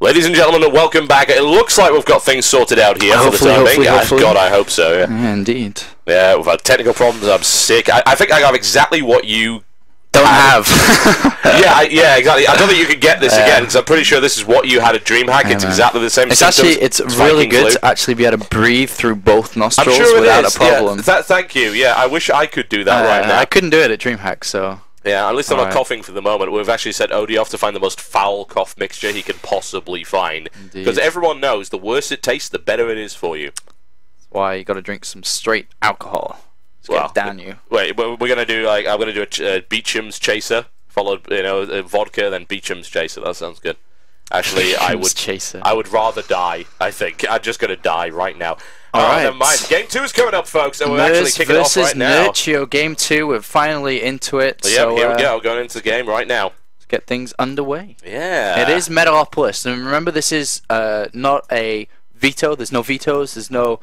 Ladies and gentlemen, welcome back. It looks like we've got things sorted out here for the time being. God, I hope so, yeah. Indeed. Yeah, we've had technical problems. I'm sick. I think I have exactly what you don't have. yeah, exactly. I don't think you can get this again, because I'm pretty sure this is what you had at DreamHack. It's exactly the same symptoms. It's really good to actually be able to breathe through both nostrils sure without a problem. Yeah, thank you. Yeah, I wish I could do that right now. I couldn't do it at DreamHack, so... Yeah, at least I'm not coughing for the moment. We've actually sent Odie off to find the most foul cough mixture he can possibly find. Because everyone knows the worse it tastes, the better it is for you. That's why you got to drink some straight alcohol. Well, down you. Wait, we're gonna do like I'm gonna do a Beecham's Chaser, followed vodka, then Beecham's Chaser. That sounds good. Actually, I would rather die. I think I'm just gonna die right now. Alright. Never mind. Game 2 is coming up, folks, and we're actually kicking off right now. Nerchio, Game 2. We're finally into it. So, here we go. Going into the game right now. Let's get things underway. Yeah. It is Metalopolis, and remember, this is not a veto. There's no vetoes. There's no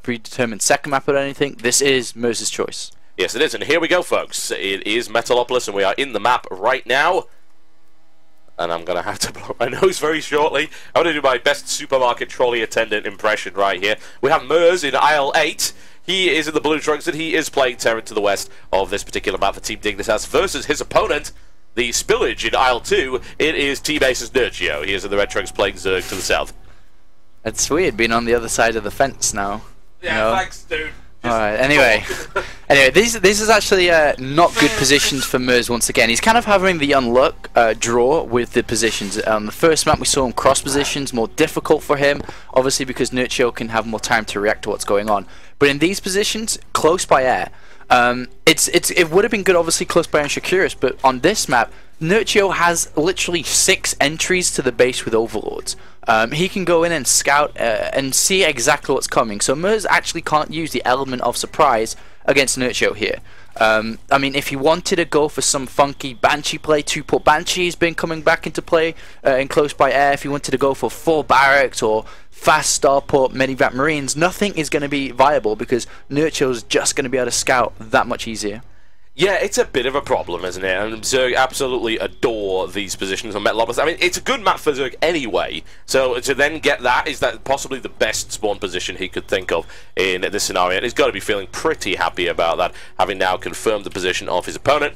predetermined second map or anything. This is Merz's choice. Yes, it is, and here we go, folks. It is Metalopolis, and we are in the map right now. And I'm going to have to blow my nose very shortly. I'm going to do my best supermarket trolley attendant impression right here. We have Merz in aisle 8. He is in the blue trunks, and he is playing Terran to the west of this particular map for Team Dignitas versus his opponent, the Spillage in aisle 2. It is Team Ace's Nerchio. He is in the red trunks playing Zerg to the south. It's weird being on the other side of the fence now. Yeah, thanks, dude. Alright, anyway, this is actually not good positions for Merz once again. He's kind of having the unluck draw with the positions. The first map we saw him cross positions, more difficult for him, obviously because Nerchio can have more time to react to what's going on. But in these positions, close by air, it would have been good obviously close by on Shakuris, but on this map, Nerchio has literally 6 entries to the base with Overlords. He can go in and scout and see exactly what's coming. So Merz actually can't use the element of surprise against Nerchio here. I mean, if he wanted to go for some funky Banshee play, 2-port Banshee has been coming back into play in close by air. If he wanted to go for 4 barracks or fast starport Medivac Marines, nothing is going to be viable because Nerchio's just going to be able to scout that much easier. Yeah, it's a bit of a problem, isn't it? And Zerg absolutely adore these positions on Metalopolis. I mean, it's a good map for Zerg anyway, so to then get that, is that possibly the best spawn position he could think of in this scenario? And he's got to be feeling pretty happy about that, having now confirmed the position of his opponent.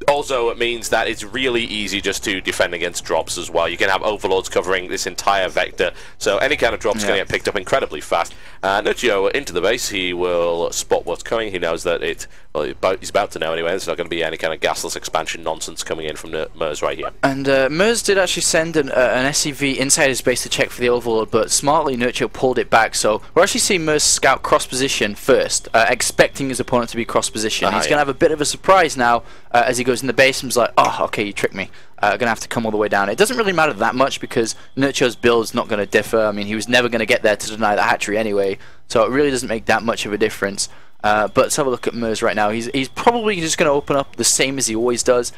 Also, it means that it's really easy just to defend against drops as well. You can have Overlords covering this entire vector, so any kind of drop's going to get picked up incredibly fast. Nerchio into the base, he will spot what's coming. He knows that he's about to know anyway. There's not going to be any kind of gasless expansion nonsense coming in from Merz right here. And Merz did actually send an SCV inside his base to check for the Overlord, but smartly Nerchio pulled it back. So we're actually seeing Merz scout cross position first, expecting his opponent to be cross position. He's going to have a bit of a surprise now as he goes in the base and he's like, oh, okay, you tricked me. Gonna have to come all the way down. It doesn't really matter that much because Nerchio's build's not going to differ. I mean, he was never going to get there to deny the hatchery anyway, so it really doesn't make that much of a difference. But let's have a look at Merz right now. He's probably just going to open up the same as he always does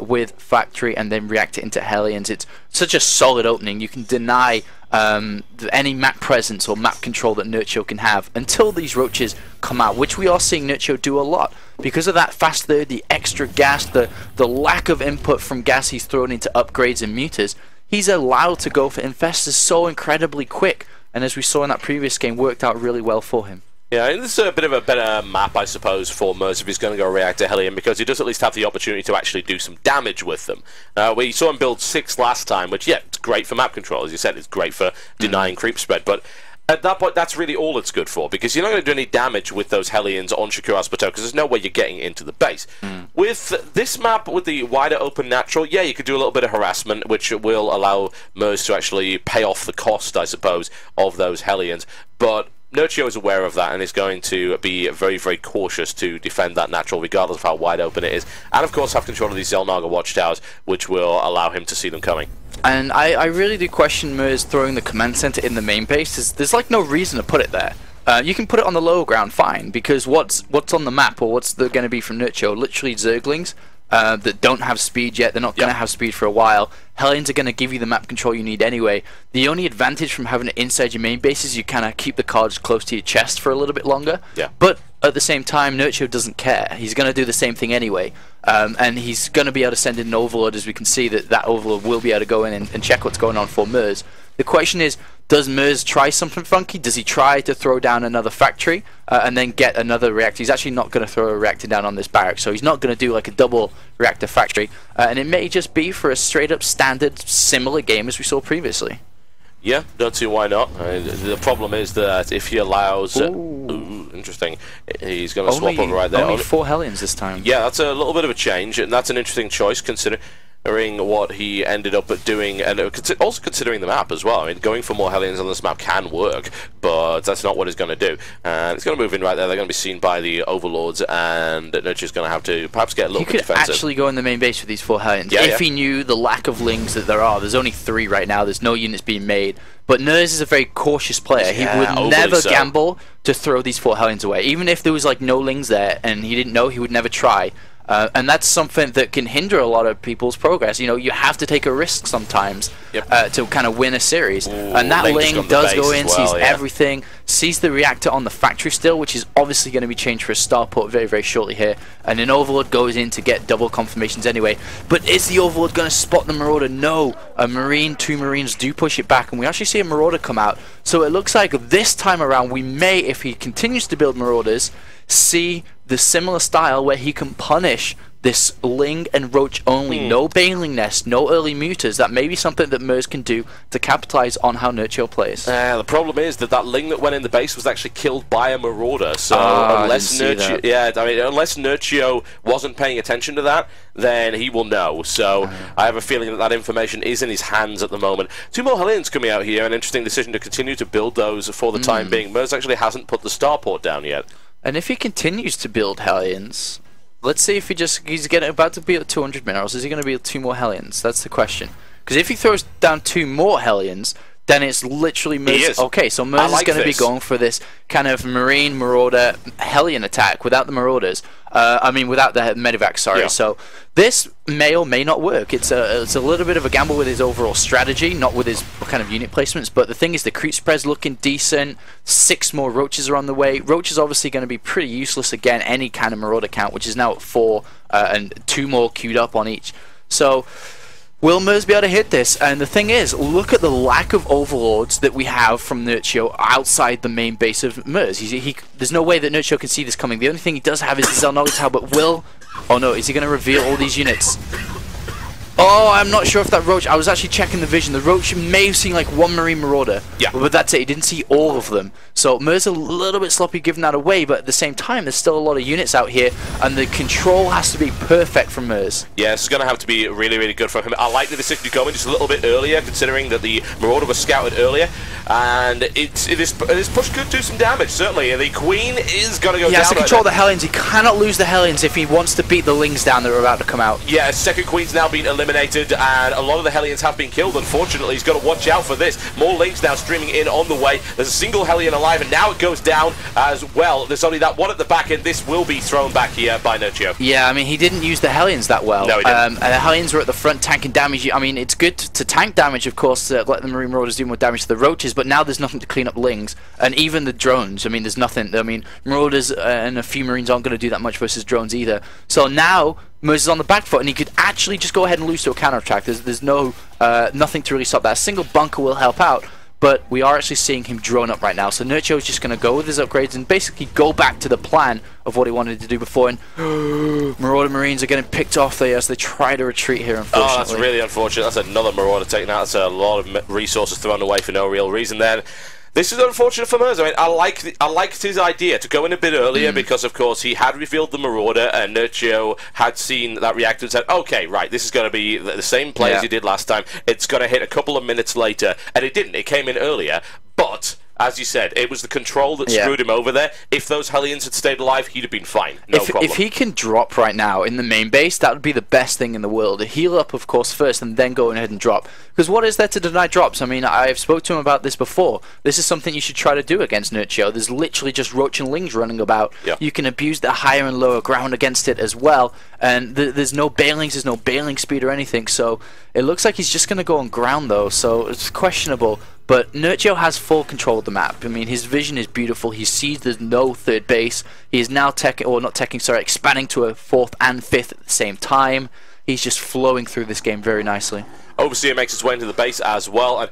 with Factory and then react it into Hellions. It's such a solid opening. You can deny any map presence or map control that Nerchio can have until these roaches come out, which we are seeing Nerchio do a lot. Because of that fast third, the extra gas, the lack of input from gas he's thrown into upgrades and muters, he's allowed to go for infestors so incredibly quick. And as we saw in that previous game, worked out really well for him. Yeah, and this is a bit of a better map, I suppose, for Merz if he's going to go react to Hellion, because he does at least have the opportunity to actually do some damage with them. We saw him build 6 last time, which, yeah, it's great for map control. As you said, it's great for denying creep spread, but at that point, that's really all it's good for, because you're not going to do any damage with those Hellions on Shakuras Plateau, because there's no way you're getting into the base. With this map, with the wider open natural, yeah, you could do a little bit of harassment, which will allow Merz to actually pay off the cost, I suppose, of those Hellions, but Nerchio is aware of that and is going to be very, very cautious to defend that natural, regardless of how wide open it is. And, of course, have control of these Zelnaga watchtowers, which will allow him to see them coming. And I really do question Merz throwing the command center in the main base. There's like no reason to put it there. You can put it on the lower ground, fine, because what's on the map, or what's going to be from Nerchio, literally Zerglings that don't have speed yet. They're not going to have speed for a while. Hellions are going to give you the map control you need anyway. The only advantage from having it inside your main base is you kind of keep the cards close to your chest for a little bit longer. Yeah. But at the same time, Nerchio doesn't care. He's going to do the same thing anyway. And he's going to be able to send in an overload, as we can see that overload will be able to go in and check what's going on for merz. The question is, does merz try something funky? Does he try to throw down another factory and then get another reactor? He's actually not going to throw a reactor down on this barrack, so he's not going to do like a double reactor factory. And it may just be for a straight up standard similar game as we saw previously. Yeah, don't see why not. The problem is that if he allows... interesting. He's going to swap over right there. Only 4 Hellions this time. Yeah, that's a little bit of a change, and that's an interesting choice considering what he ended up doing, and also considering the map as well. I mean, going for more Hellions on this map can work, but that's not what he's going to do. And it's going to move in right there. They're going to be seen by the Overlords, and Nerchio's going to have to perhaps get a little bit defensive. He could actually go in the main base with these 4 Hellions if he knew the lack of lings that there are. There's only 3 right now. There's no units being made. But merz is a very cautious player. He would never gamble to throw these 4 Hellions away. Even if there was like no lings there and he didn't know, he would never try. And that's something that can hinder a lot of people's progress. You know, you have to take a risk sometimes to kind of win a series. And that ling does go in, sees everything, sees the reactor on the factory still, which is obviously going to be changed for a starport very, very shortly here. And an Overlord goes in to get double confirmations anyway. But is the Overlord going to spot the Marauder? No. A Marine, 2 Marines do push it back, and we actually see a Marauder come out. So it looks like this time around we may, if he continues to build Marauders, see the similar style where he can punish this ling and roach only. No bailing nest, no early mutas. That may be something that merz can do to capitalize on how Nerchio plays. The problem is that ling that went in the base was actually killed by a marauder. So unless Nerchio, unless Nerchio wasn't paying attention to that, then he will know. So I have a feeling that information is in his hands at the moment. 2 more Hellions coming out here. An interesting decision to continue to build those for the time being. Merz actually hasn't put the starport down yet. And if he continues to build Hellions, let's see if he's about to be at 200 minerals. Is he going to build 2 more Hellions? That's the question. Because if he throws down 2 more Hellions, then it's literally merz. Okay, so merz is going to be going for this kind of Marine Marauder Hellion attack without the Marauders. I mean, without the Medivac, sorry. So this may or may not work. It's a little bit of a gamble with his overall strategy, not with his kind of unit placements. But the thing is, the creep spread's looking decent. 6 more Roaches are on the way. Roach is obviously going to be pretty useless again, any kind of Marauder count, which is now at 4, and 2 more queued up on each. So will merz be able to hit this? And the thing is, look at the lack of overlords that we have from Nerchio outside the main base of merz. There's no way that Nerchio can see this coming. The only thing he does have is the Zelnogga Tower, but oh no, is he going to reveal all these units? Oh, I'm not sure if that Roach... I was actually checking the vision. The Roach may have seen like 1 Marine Marauder. But that's it. He didn't see all of them. So merz a little bit sloppy giving that away, but at the same time, there's still a lot of units out here, and the control has to be perfect from merz. Yeah, it's going to have to be really, really good for him. I like the decision to go in just a little bit earlier, considering that the Marauder was scouted earlier, and this push could do some damage, certainly. The Queen is going to go down. He has to control the Hellions. He cannot lose the Hellions if he wants to beat the Lings down that are about to come out. Yeah, second Queen's now been eliminated, and a lot of the Hellions have been killed. Unfortunately, he's got to watch out for this. More Lings now streaming in on the way. There's a single Hellion alive, and now it goes down as well. There's only that one at the back end. This will be thrown back here by Nerchio. Yeah, I mean, he didn't use the Hellions that well. No, he didn't. And the Hellions were at the front tanking damage. I mean, it's good to tank damage, of course, to let the Marine Marauders do more damage to the Roaches, but now there's nothing to clean up Lings. And even the drones, I mean, there's nothing. I mean, Marauders and a few Marines aren't going to do that much versus drones either. So now merz is on the back foot, and he could actually just go ahead and lose to a counterattack. There's no nothing to really stop that. A single bunker will help out, but we are actually seeing him drone up right now. So Nerchio is just going to go with his upgrades and basically go back to the plan of what he wanted to do before. And Marauder Marines are getting picked off there as they try to retreat here, unfortunately. Oh, that's really unfortunate. That's another Marauder taken out. That's a lot of resources thrown away for no real reason then. This is unfortunate for merz. I mean, I liked his idea to go in a bit earlier because, of course, he had revealed the Marauder, and Nerchio had seen that reactor and said, okay, right, this is going to be the same play as he did last time. It's going to hit a couple of minutes later, and it didn't. It came in earlier, but as you said, it was the control that screwed him over there. If those Hellions had stayed alive, he'd have been fine. No problem. If he can drop right now in the main base, that would be the best thing in the world. Heal up, of course, first, and then go ahead and drop. Because what is there to deny drops? I mean, I've spoke to him about this before. This is something you should try to do against Nerchio. There's literally just Roach and Lings running about. You can abuse the higher and lower ground against it as well. And there's no bailings, there's no bailing speed or anything. So it looks like he's just going to go on ground, though. So it's questionable. But Nerchio has full control of the map. I mean, his vision is beautiful. He sees there's no third base. He is now expanding to a 4th and 5th at the same time. He's just flowing through this game very nicely. Overseer makes its way into the base as well, and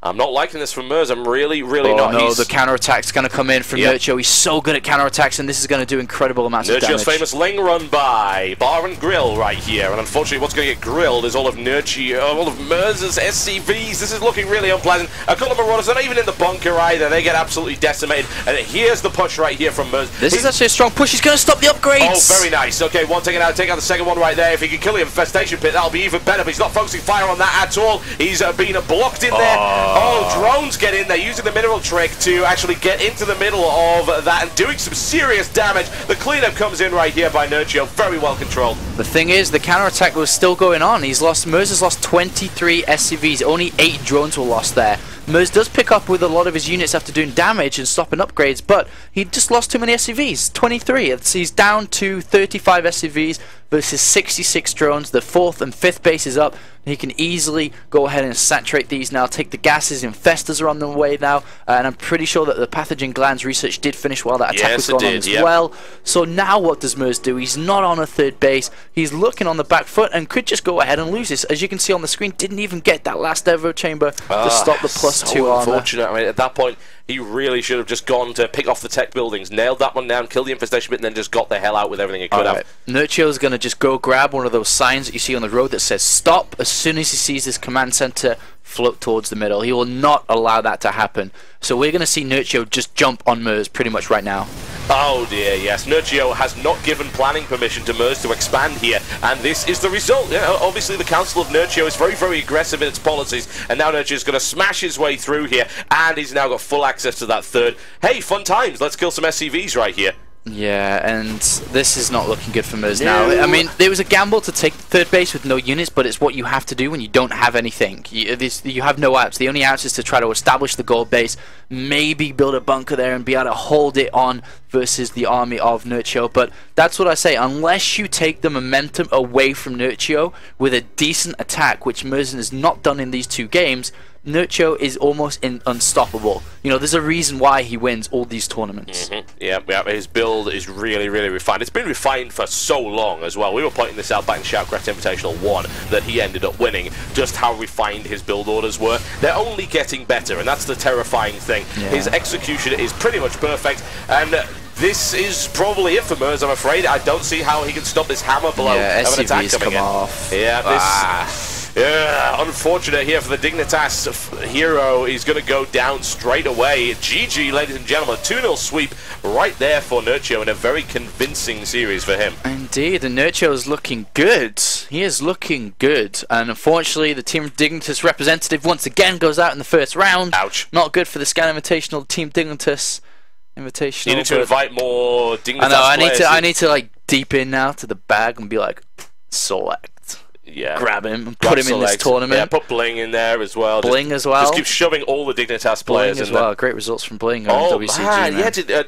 I'm not liking this from merz. I'm really not. No, the counterattack's going to come in from Nerchio. He's so good at counterattacks, and this is going to do incredible amounts of damage. Nerchio's famous Ling run by Bar and Grill right here, and unfortunately what's going to get grilled is all of merz's SCVs. This is looking really unpleasant. A couple of Marauders, they're not even in the bunker either. They get absolutely decimated, and here's the push right here from merz. This is actually a strong push. He's going to stop the upgrades. Oh, very nice. Okay, one taken out. Take out the second one right there. If he can kill the infestation pit, that'll be even better, but he's not focusing fire on that at all. He's been blocked in there. Oh, drones get in there using the mineral trick to actually get into the middle of that and doing some serious damage. The cleanup comes in right here by Nerchio, very well controlled. The thing is, the counterattack was still going on. merz has lost 23 SCVs, only 8 drones were lost there. Merz does pick up with a lot of his units after doing damage and stopping upgrades, but he just lost too many SCVs, 23. He's down to 35 SCVs versus 66 drones. The 4th and 5th base is up. He can easily go ahead and saturate these now, take the gases. Infestors are on the way now, and I'm pretty sure that the pathogen glands research did finish while that attack was going on as well. So now what does merz do? He's not on a 3rd base. He's looking on the back foot and could just go ahead and lose this. As you can see on the screen, didn't even get that last evo chamber to stop the +2 armor. Unfortunate. I mean, at that point, he really should have just gone to pick off the tech buildings, nailed that one down, killed the infestation bit, and then just got the hell out with everything he could have. Nerchio's going to just go grab one of those signs that you see on the road that says stop. As soon as he sees this command center float towards the middle, he will not allow that to happen. So we're going to see Nerchio just jump on merz pretty much right now. Oh dear, yes. Nerchio has not given planning permission to merz to expand here, and this is the result. Obviously the Council of Nerchio is very aggressive in its policies, and now Nerchio's going to smash his way through here, and he's now got full access to that 3rd. Hey, fun times, let's kill some SCVs right here. Yeah, and this is not looking good for merz now. I mean, there was a gamble to take 3rd base with no units, but it's what you have to do when you don't have anything. You have no outs. The only outs is to try to establish the gold base, maybe build a bunker there and be able to hold it on versus the army of Nerchio. But that's what I say, unless you take the momentum away from Nerchio with a decent attack, which merz has not done in these 2 games, Nerchio is almost unstoppable. You know, there's a reason why he wins all these tournaments. Yeah, his build is really refined. It's been refined for so long as well. We were pointing this out back in Shoutcraft Invitational 1 that he ended up winning, just how refined his build orders were. They're only getting better, and that's the terrifying thing. Yeah. His execution is pretty much perfect, and this is probably it for merz, I'm afraid. I don't see how he can stop this hammer blow of an attack coming in. Off. Yeah, yeah, unfortunate here for the Dignitas hero. He's going to go down straight away. GG, ladies and gentlemen. 2-0 sweep right there for Nerchio in a very convincing series for him. Indeed, and Nerchio is looking good. He is looking good. And unfortunately, the Team Dignitas representative once again goes out in the 1st round. Ouch. Not good for the Scan Invitational, Team Dignitas Invitational. You need to invite more Dignitas players. I need to like deep in now to the bag and be like, select. Yeah. Grab him and put him in this tournament. Yeah, put Bling in there as well. Bling as well. Just keep shoving all the Dignitas players Bling as in well. there. Great results from Bling. Oh, WCG, man. Yeah,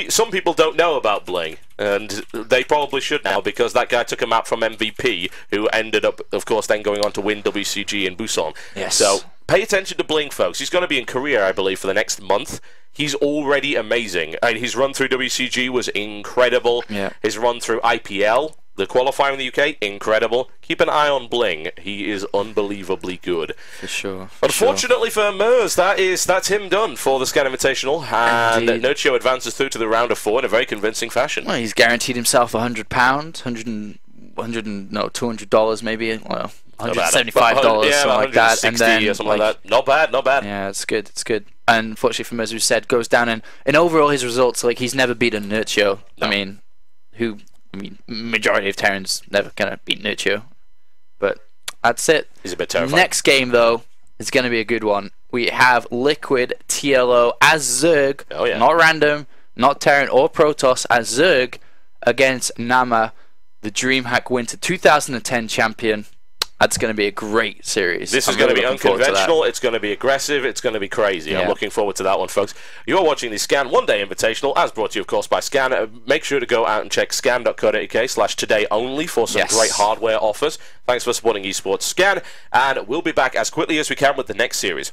some people don't know about Bling, and they probably should now, because that guy took him out from MVP, who ended up, of course, then going on to win WCG in Busan. Yes. So pay attention to Bling, folks. He's going to be in Korea, I believe, for the next month. He's already amazing. His run through WCG was incredible. Yeah. His run through IPL, the qualifier in the UK, incredible. Keep an eye on Bling. He is unbelievably good. For sure. Unfortunately for merz, that's him done for the Scan Invitational, and Nerchio advances through to the round of 4 in a very convincing fashion. Well, he's guaranteed himself £100, $200 maybe. Well, $175, yeah, something like that, and then or something like that. Not bad. Yeah, it's good. And unfortunately for merz, who said, goes down, and in overall his results, like, he's never beaten Nerchio. No. I mean, majority of Terrans never gonna beat Nerchio, but that's it. He's a bit terrifying. Next game though is gonna be a good one. We have Liquid TLO as Zerg, not random, not Terran or Protoss, as Zerg against Nama, the DreamHack Winter 2010 champion. That's going to be a great series. This is going to be unconventional, it's going to be aggressive, it's going to be crazy. Yeah. I'm looking forward to that one, folks. You're watching the Scan One Day Invitational, as brought to you, of course, by Scan. Make sure to go out and check scan.co.uk/todayonly for some great hardware offers. Thanks for supporting esports Scan, and we'll be back as quickly as we can with the next series.